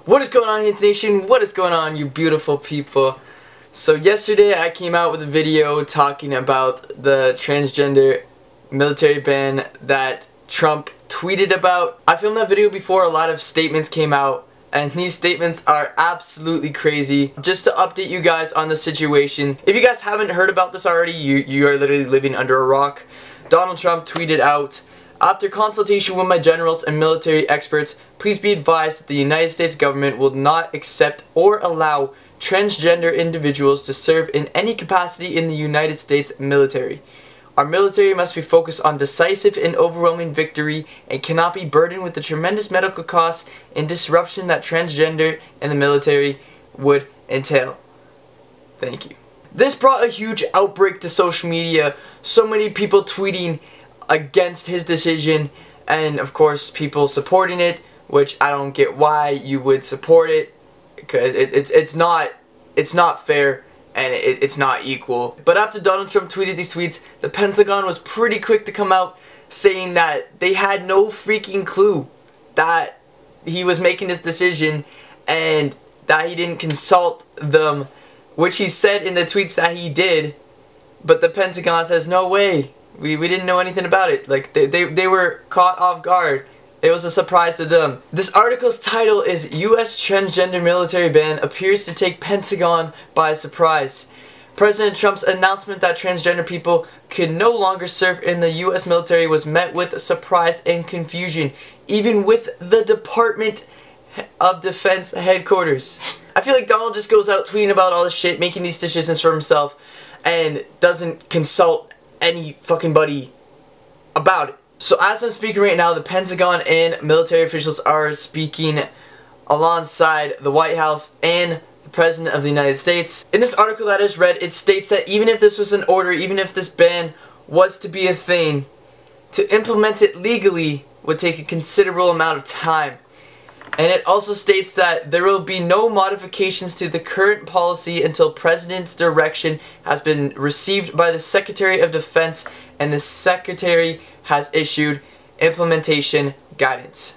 What is going on, Hints Nation? What is going on, you beautiful people? So yesterday I came out with a video talking about the transgender military ban that Trump tweeted about. I filmed that video before a lot of statements came out, and these statements are absolutely crazy. Just to update you guys on the situation, if you guys haven't heard about this already, you are literally living under a rock. Donald Trump tweeted out, "After consultation with my generals and military experts, please be advised that the United States government will not accept or allow transgender individuals to serve in any capacity in the United States military. Our military must be focused on decisive and overwhelming victory and cannot be burdened with the tremendous medical costs and disruption that transgender in the military would entail. Thank you." This brought a huge outbreak to social media, so many people tweeting against his decision, and of course people supporting it, which I don't get why you would support it, because it's not fair and it's not equal. But after Donald Trump tweeted these tweets, the Pentagon was pretty quick to come out saying that they had no freaking clue that he was making this decision and that he didn't consult them, which he said in the tweets that he did, but the Pentagon says no way. We didn't know anything about it. Like, they were caught off guard. It was a surprise to them. This article's title is "U.S. Transgender Military Ban Appears to Take Pentagon by Surprise." President Trump's announcement that transgender people could no longer serve in the U.S. military was met with surprise and confusion, even with the Department of Defense headquarters. I feel like Donald just goes out tweeting about all this shit, making these decisions for himself, and doesn't consult any fucking buddy about it. So as I'm speaking right now, the Pentagon and military officials are speaking alongside the White House and the President of the United States. In this article that I just read, it states that even if this was an order, even if this ban was to be a thing, to implement it legally would take a considerable amount of time. And it also states that there will be no modifications to the current policy until President's direction has been received by the Secretary of Defense and the Secretary has issued implementation guidance.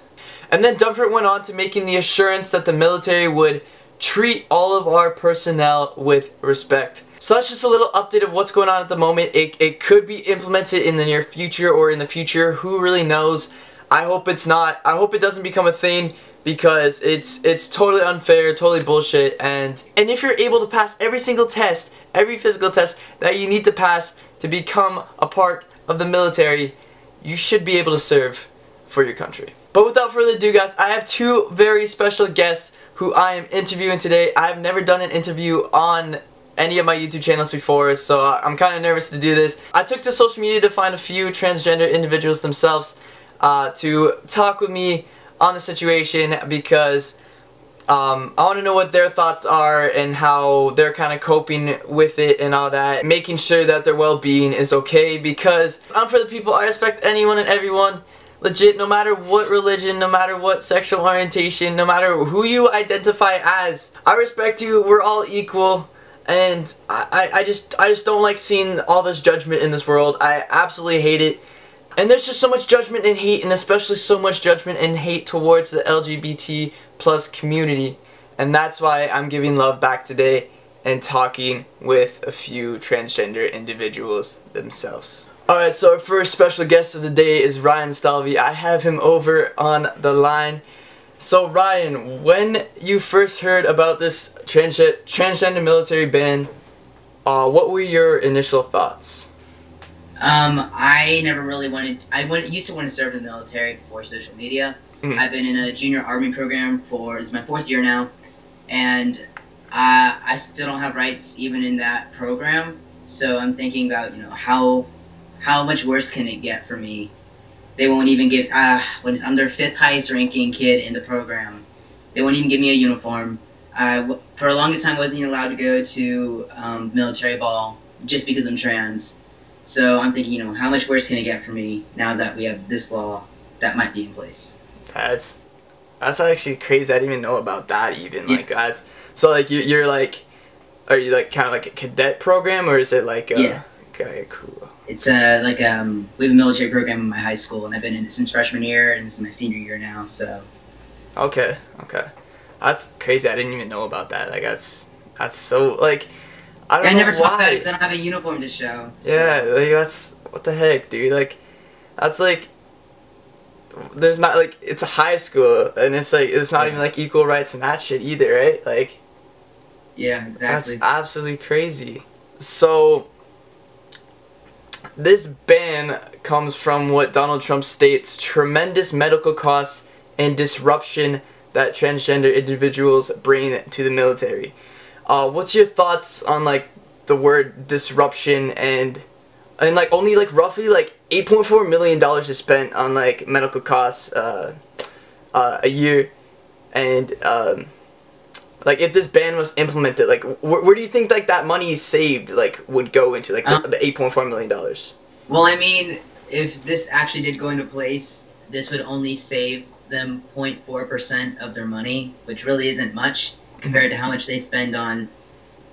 And then Dunford went on to making the assurance that the military would treat all of our personnel with respect. So that's just a little update of what's going on at the moment. It could be implemented in the near future or in the future. Who really knows? I hope it's not. I hope it doesn't become a thing, because it's totally unfair, totally bullshit, and if you're able to pass every single test, every physical test that you need to pass to become a part of the military, you should be able to serve for your country. But without further ado, guys, I have two very special guests who I am interviewing today. I've never done an interview on any of my YouTube channels before, so I'm kind of nervous to do this. I took to social media to find a few transgender individuals themselves to talk with me on the situation, because I want to know what their thoughts are and how they're kind of coping with it and all that, making sure that their well-being is okay, because I'm for the people. I respect anyone and everyone, legit, no matter what religion, no matter what sexual orientation, no matter who you identify as. I respect you. We're all equal, and I just don't like seeing all this judgment in this world. I absolutely hate it. And there's just so much judgment and hate, and especially so much judgment and hate towards the LGBT plus community. And that's why I'm giving love back today and talking with a few transgender individuals themselves. Alright, so our first special guest of the day is Ryan Stalvey. I have him over on the line. So Ryan, when you first heard about this transgender military ban, what were your initial thoughts? I never really used to want to serve in the military before social media. I've been in a junior army program this is my 4th year now, and I still don't have rights even in that program. So I'm thinking about, how much worse can it get for me? They won't even give, I'm their 5th highest ranking kid in the program. They won't even give me a uniform. For the longest time I wasn't even allowed to go to military ball just because I'm trans. So I'm thinking, how much worse can it get for me now that we have this law that might be in place? That's actually crazy. I didn't even know about that even. Yeah. Like, that's so, like, you're like, are you like kind of like a cadet program, or is it like a, yeah. Okay, cool. It's we have a military program in my high school, and I've been in it since freshman year, and this is my senior year now. So. Okay. Okay. That's crazy. I didn't even know about that. Like that's so like I don't I know never talk why. about it because I don't have a uniform to show. So. Yeah, like that's what the heck, dude. Like that's like there's not like it's a high school and it's like it's not even like equal rights and that shit either, right? Like yeah, exactly. that's absolutely crazy. So this ban comes from what Donald Trump states: tremendous medical costs and disruption that transgender individuals bring to the military. What's your thoughts on like the word disruption and like only like roughly like $8.4 million is spent on like medical costs a year, and like if this ban was implemented, like where do you think like that money saved like would go into like the $8.4 million? Well, I mean, if this actually did go into place, this would only save them 0.4% of their money, which really isn't much compared to how much they spend on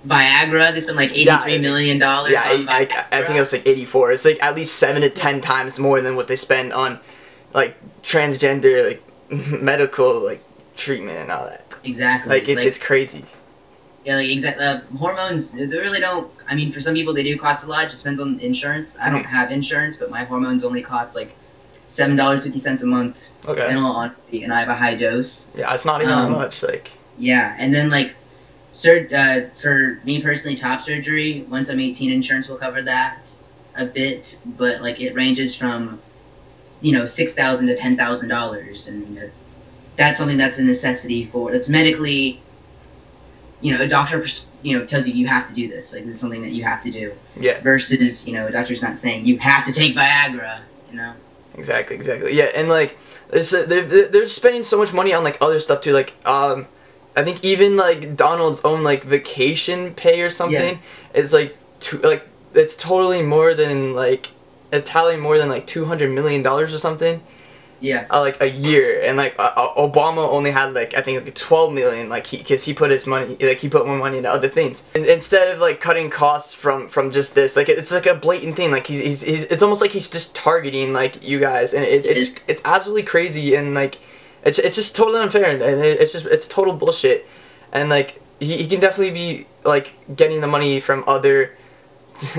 Viagra. They spend like $83 million on Viagra. I think it was like 84. It's like at least 7 to 10 times more than what they spend on like transgender like medical like treatment and all that. Exactly. Like it's crazy. Yeah, like exactly. Hormones, they really don't. I mean, for some people, they do cost a lot. It just depends on insurance. I don't have insurance, but my hormones only cost like $7.50 a month. Okay. In all honesty, and I have a high dose. Yeah, it's not even that much. Like. Yeah, and then like, for me personally, top surgery. Once I'm 18, insurance will cover that a bit, but like it ranges from, $6,000 to $10,000, and that's something that's a necessity for. That's medically. A doctor, tells you have to do this. Like, this is something that you have to do. Yeah. Versus, a doctor's not saying you have to take Viagra, Exactly. Yeah, and, like, they're spending so much money on, like, other stuff, too. Like, I think even, like, Donald's own, like, vacation pay or something is, like, it's totally more than, like, tallying more than, like, $200 million or something. Yeah. Like a year, and like Obama only had like I think like 12 million, like because he put his money, like he put more money into other things. And instead of like cutting costs from just this, like it's like a blatant thing. Like he's it's almost like he's just targeting like you guys, and it's absolutely crazy, and like it's just totally unfair, and it's total bullshit. And like he can definitely be like getting the money from other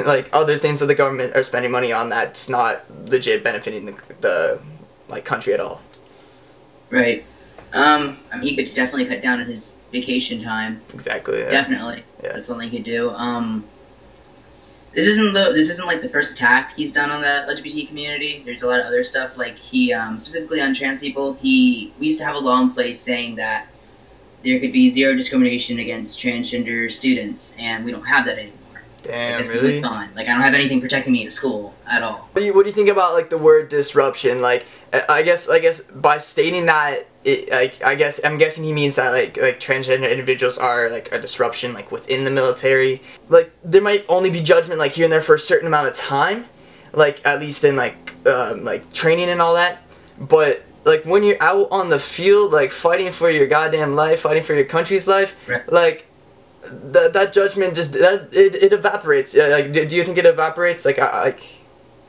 like other things that the government are spending money on that's not legit benefiting the like country at all. Right. I mean, he could definitely cut down on his vacation time. Exactly. Yeah. Definitely. Yeah. That's something he could do. This isn't like the first attack he's done on the LGBT community. There's a lot of other stuff. Like he specifically on trans people. We used to have a law in place saying that there could be zero discrimination against transgender students, and we don't have that anymore. Damn, like, really? Gone. Like I don't have anything protecting me at school at all. What do you think about like the word disruption? Like I guess by stating that, I'm guessing he means that like transgender individuals are like a disruption like within the military. Like there might only be judgment like here and there for a certain amount of time, like at least in like training and all that. But like when you're out on the field, like fighting for your goddamn life, fighting for your country's life, right. Like. That judgment just it evaporates. Yeah, like do you think it evaporates? Like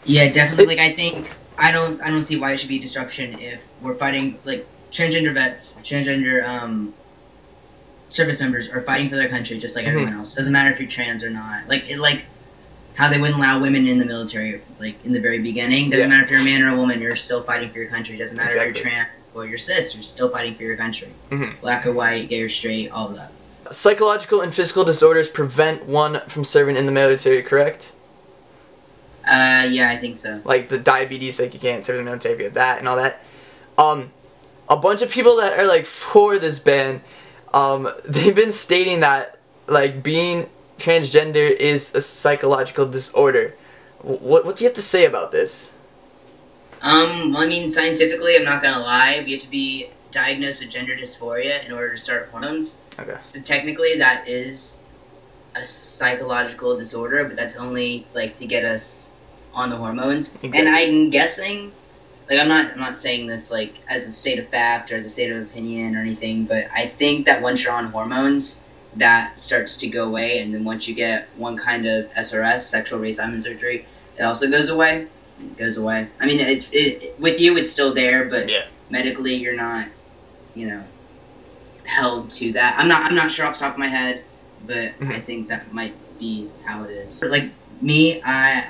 yeah, definitely. Like I don't see why it should be disruption if we're fighting like transgender vets, transgender service members are fighting for their country just like everyone else. Doesn't matter if you're trans or not. Like how they wouldn't allow women in the military like in the very beginning. Doesn't matter if you're a man or a woman, you're still fighting for your country. Doesn't matter if you're trans or you're cis, you're still fighting for your country. Black or white, gay or straight, all of that. Psychological and physical disorders prevent one from serving in the military, correct? Yeah, I think so. Like the diabetes, like you can't serve in the military if you have that and all that. A bunch of people that are like for this ban, they've been stating that like being transgender is a psychological disorder. What do you have to say about this? Well, I mean, scientifically, I'm not gonna lie, we have to be diagnosed with gender dysphoria in order to start hormones. Okay. So technically that is a psychological disorder, but that's only like to get us on the hormones. Exactly. And I'm guessing, like I'm not saying this like as a state of fact or as a state of opinion or anything, but I think that once you're on hormones, that starts to go away, and then once you get one kind of SRS, sexual reassignment surgery, it also goes away. It goes away. I mean, it with you, it's still there, but medically, you're not, held to that. I'm not sure off the top of my head, but I think that might be how it is. Like me, I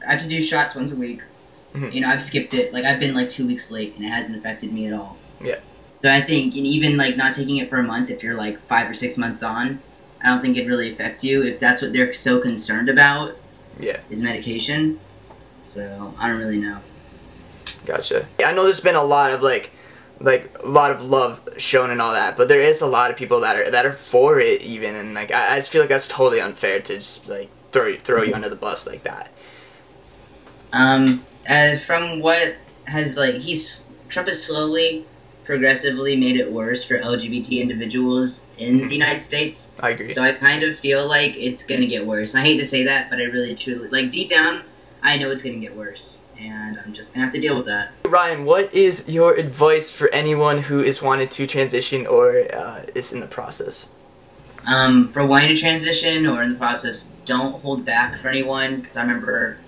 have to do shots once a week. You know, I've skipped it. Like I've been like 2 weeks late, and it hasn't affected me at all. Yeah. So I think, and even like not taking it for a month, if you're like 5 or 6 months on, I don't think it'd really affect you if that's what they're so concerned about. Yeah. Is medication. So I don't really know. Gotcha. I know there's been a lot of like a lot of love shown and all that, but there is a lot of people that are for it even, and like I just feel like that's totally unfair to just like throw you under the bus like that. As from what has like Trump has slowly, progressively made it worse for LGBT individuals in the United States. I agree. So I kind of feel like it's gonna get worse. And I hate to say that, but I really truly like deep down I know it's gonna get worse. And I'm just gonna have to deal with that. Ryan, what is your advice for anyone who is wanting to transition or is in the process? For wanting to transition or in the process, don't hold back for anyone. Because I remember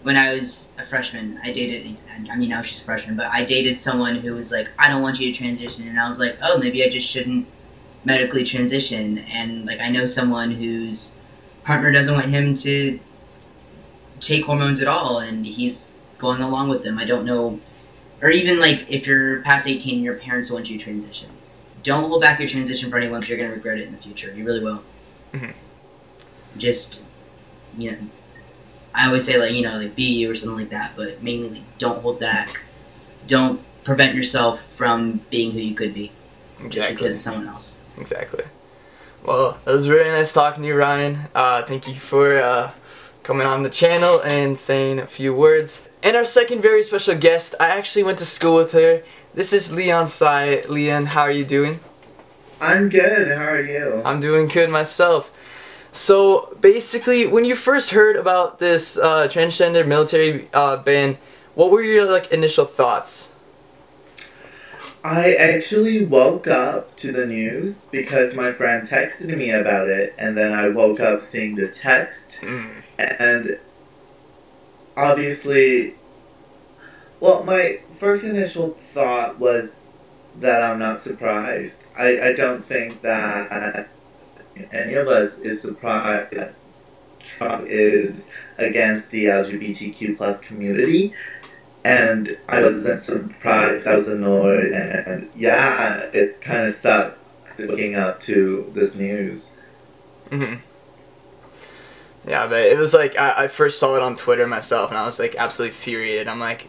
when I was a freshman, I dated, I mean now she's a freshman, but I dated someone who was like, I don't want you to transition. And I was like, oh, maybe I just shouldn't medically transition. And like I know someone whose partner doesn't want him to take hormones at all, and he's going along with them. I don't know, or even like if you're past 18 and your parents want you to transition, don't hold back your transition for anyone because you're going to regret it in the future. You really will. Just, you know, I always say like, you know, like be you or something like that, but mainly like, don't hold back. Don't prevent yourself from being who you could be just because of someone else. Exactly. Well, it was really nice talking to you, Ryan. Thank you for coming on the channel and saying a few words. And our second very special guest, I actually went to school with her. This is Tsai. Leon, how are you doing? I'm good. How are you? I'm doing good myself. So basically, when you first heard about this transgender military ban, what were your like initial thoughts? I actually woke up to the news because my friend texted me about it, and then I woke up seeing the text, and obviously, well, my first initial thought was that I'm not surprised. I don't think that any of us is surprised that Trump is against the LGBTQ plus community. And I wasn't surprised, I was annoyed, and yeah, it kind of sucked waking up to this news. Yeah, but it was like, I first saw it on Twitter myself, and I was like absolutely infuriated. I'm like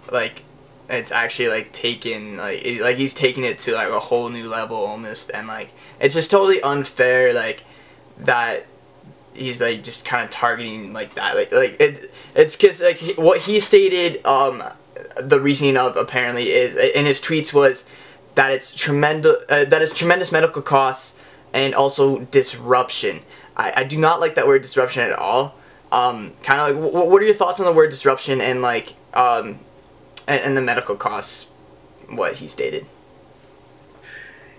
it's actually like taken, like he's taking it to like a whole new level almost, and like, it's just totally unfair, like, that he's like just kind of targeting like that, like it's because like what he stated, the reasoning of apparently is in his tweets was that it's tremendous medical costs and also disruption. I do not like that word disruption at all. Kind of like, what are your thoughts on the word disruption and like and the medical costs, what he stated?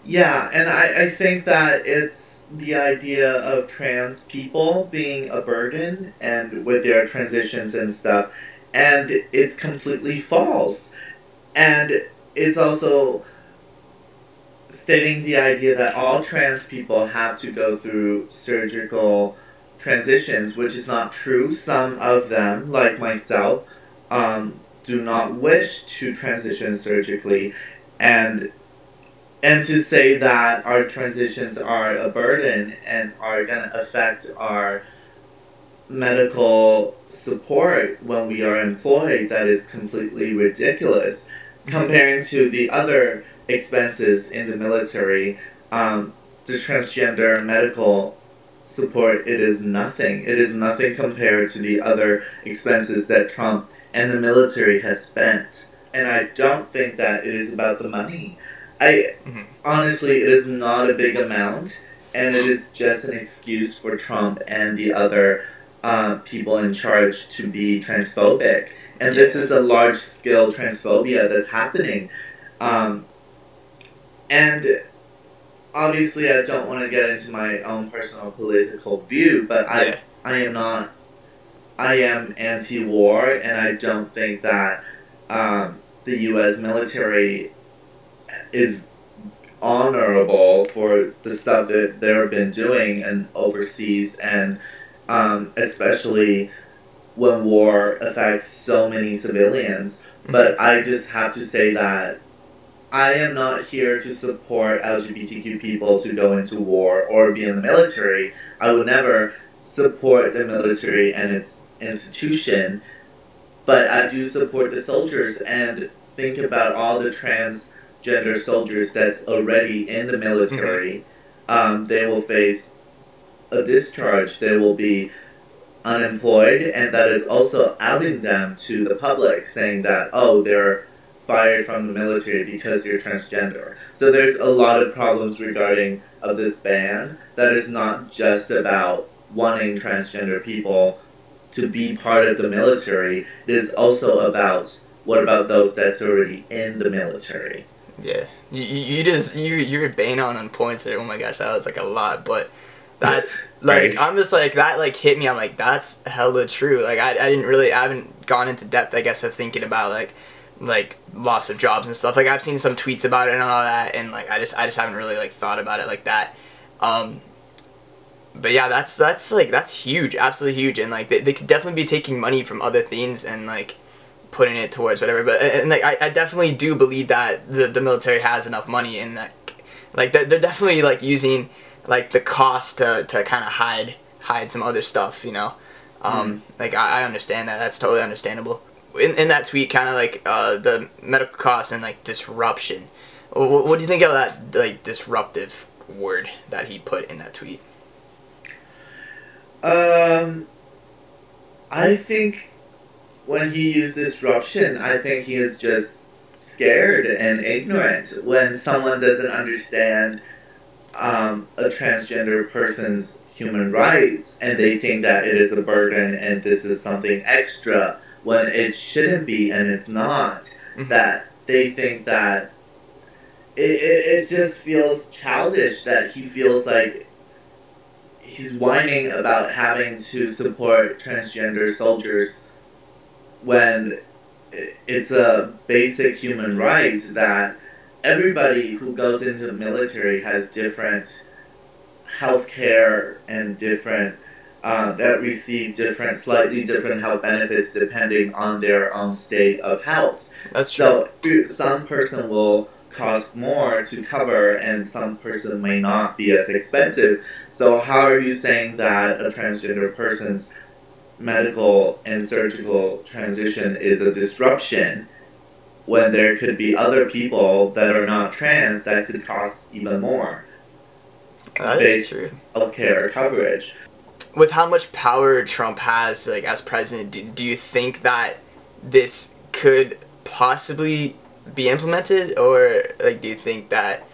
Yeah, and I think that it's the idea of trans people being a burden and with their transitions and stuff. And it's completely false. And it's also stating the idea that all trans people have to go through surgical transitions, which is not true. Some of them, like myself, do not wish to transition surgically. And to say that our transitions are a burden and are going to affect our medical support when we are employed, that is completely ridiculous. Comparing to the other expenses in the military, the transgender medical support, it is nothing. It is nothing compared to the other expenses that Trump and the military has spent. And I don't think that it is about the money. Honestly, it is not a big amount, and it is just an excuse for Trump and the other people in charge to be transphobic. And this is a large-scale transphobia that's happening. And obviously I don't want to get into my own personal political view, but I am anti-war, and I don't think that the U.S. military is honorable for the stuff that they've been doing and overseas, and especially when war affects so many civilians. But I just have to say that I am not here to support LGBTQ people to go into war or be in the military. I would never support the military and its institution, but I do support the soldiers, and think about all the transgender soldiers that's already in the military. They will face a discharge, they will be unemployed, and that is also outing them to the public, saying that, oh, they're fired from the military because you're transgender. So there's a lot of problems regarding of this ban that is not just about wanting transgender people to be part of the military. It is also about what about those that's already in the military. Yeah, you're banging on points there. Oh my gosh, that was like a lot, but that's like, right. I'm just like, that like hit me. I'm like, that's hella true. Like I haven't gone into depth, I guess, of thinking about like loss of jobs and stuff. Like I've seen some tweets about it and all that, and like I just haven't really like thought about it like that. But yeah, that's huge, absolutely huge, and like they could definitely be taking money from other things and like putting it towards whatever. But and like I definitely do believe that the military has enough money, and that like they're definitely like using like the cost to kind of hide some other stuff, you know. Like I understand that. That's totally understandable. In that tweet, kind of like the medical costs and like disruption. What do you think of that like disruptive word that he put in that tweet? I think when he used disruption, I think he is just scared and ignorant when someone doesn't understand a transgender person's human rights, and they think that it is a burden and this is something extra when it shouldn't be, and it's not. That they think that it just feels childish, that he feels like he's whining about having to support transgender soldiers when it's a basic human right that everybody who goes into the military has different health care and different that receive slightly different health benefits depending on their own state of health. That's true. So some person will cost more to cover, and some person may not be as expensive. So how are you saying that a transgender person's medical and surgical transition is a disruption when there could be other people that are not trans that could cost even more? That is true. Healthcare coverage. With how much power Trump has, like as president, do you think that this could possibly be implemented, or like do you think that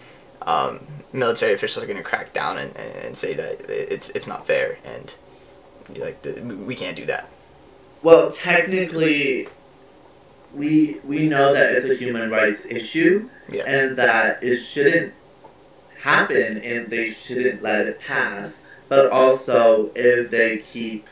military officials are going to crack down and say that it's not fair and like we can't do that? Well, technically, we know that it's a human rights issue, yeah, and that it shouldn't happen and they shouldn't let it pass. But also, if they keep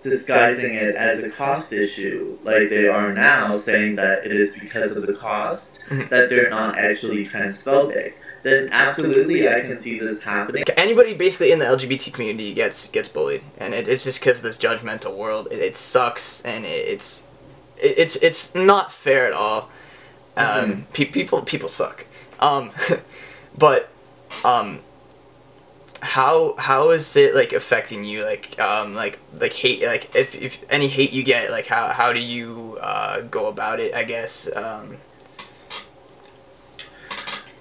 disguising it as a cost issue, like they are now, saying that it is because of the cost, that they're not actually transphobic, then absolutely I can see this happening. Anybody basically in the LGBT community gets bullied, and it's just because of this judgmental world. It sucks, and it's not fair at all. People suck. But how is it like affecting you, like hate, like if any hate you get, like how do you go about it, I guess?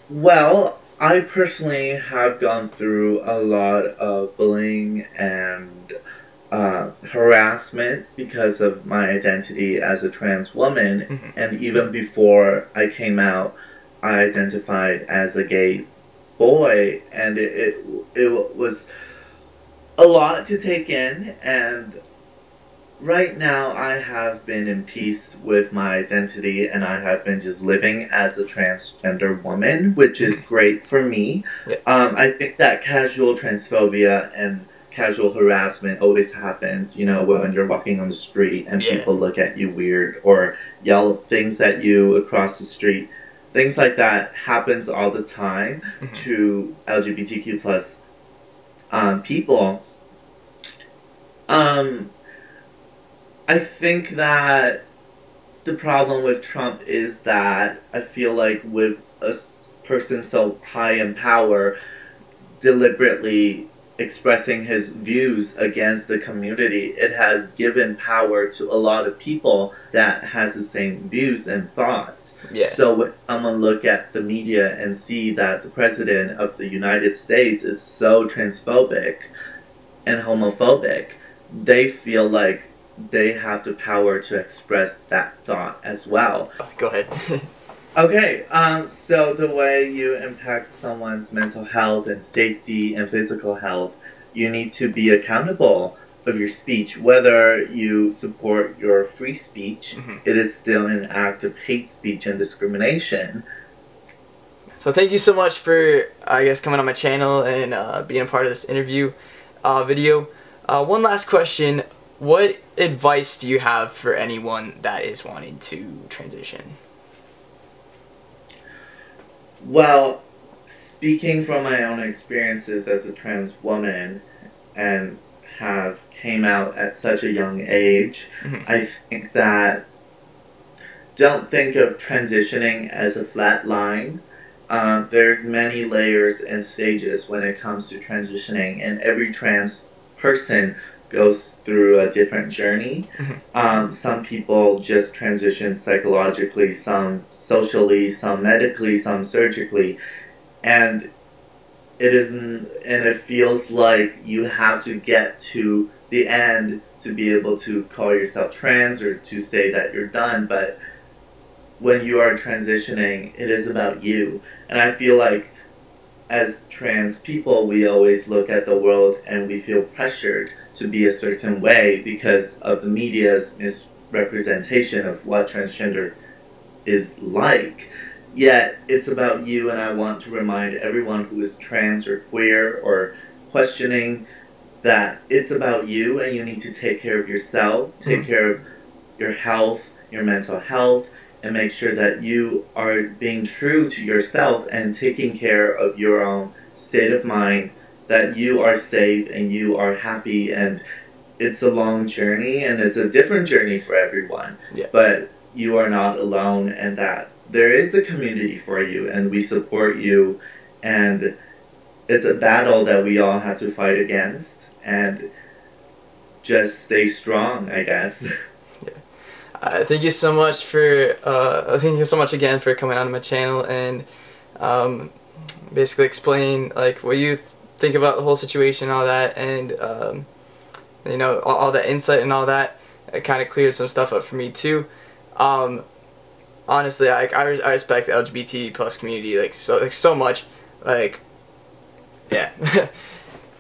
Well, I personally have gone through a lot of bullying and harassment because of my identity as a trans woman, and even before I came out, I identified as a gay boy, and it was a lot to take in, and right now I have been in peace with my identity, and I have been just living as a transgender woman, which is great for me. Yeah. I think that casual transphobia and casual harassment always happens, you know, when you're walking on the street and people look at you weird or yell things at you across the street. things like that happens all the time to LGBTQ plus people. I think that the problem with Trump is that I feel like with a person so high in power deliberately expressing his views against the community, it has given power to a lot of people that has the same views and thoughts. Yeah. So when someone look at the media and see that the president of the United States is so transphobic and homophobic, they feel like they have the power to express that thought as well. Go ahead. Okay, so the way you impact someone's mental health and safety and physical health, you need to be accountable of your speech. Whether you support your free speech, it is still an act of hate speech and discrimination. So thank you so much for, I guess, coming on my channel and being a part of this interview video. One last question. What advice do you have for anyone that is wanting to transition? Well, speaking from my own experiences as a trans woman and have came out at such a young age, I think that don't think of transitioning as a flat line. There's many layers and stages when it comes to transitioning, and every trans person goes through a different journey. Some people just transition psychologically, some socially, some medically, some surgically, and it feels like you have to get to the end to be able to call yourself trans or to say that you're done. But when you are transitioning, it is about you, and I feel like as trans people, we always look at the world and we feel pressured to be a certain way because of the media's misrepresentation of what transgender is like. Yet, it's about you, and I want to remind everyone who is trans or queer or questioning that it's about you, and you need to take care of yourself, take care of your health, your mental health, and make sure that you are being true to yourself and taking care of your own state of mind, that you are safe and you are happy. And it's a long journey, and it's a different journey for everyone. Yeah. But you are not alone, and that there is a community for you, and we support you. And it's a battle that we all have to fight against, and just stay strong, I guess. Thank you so much for thank you so much again for coming on my channel and basically explain like what you think about the whole situation and all that, and you know, all the insight and all that. It kind of cleared some stuff up for me too. Honestly, I respect the LGBT plus community so much, like, yeah.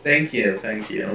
Thank you.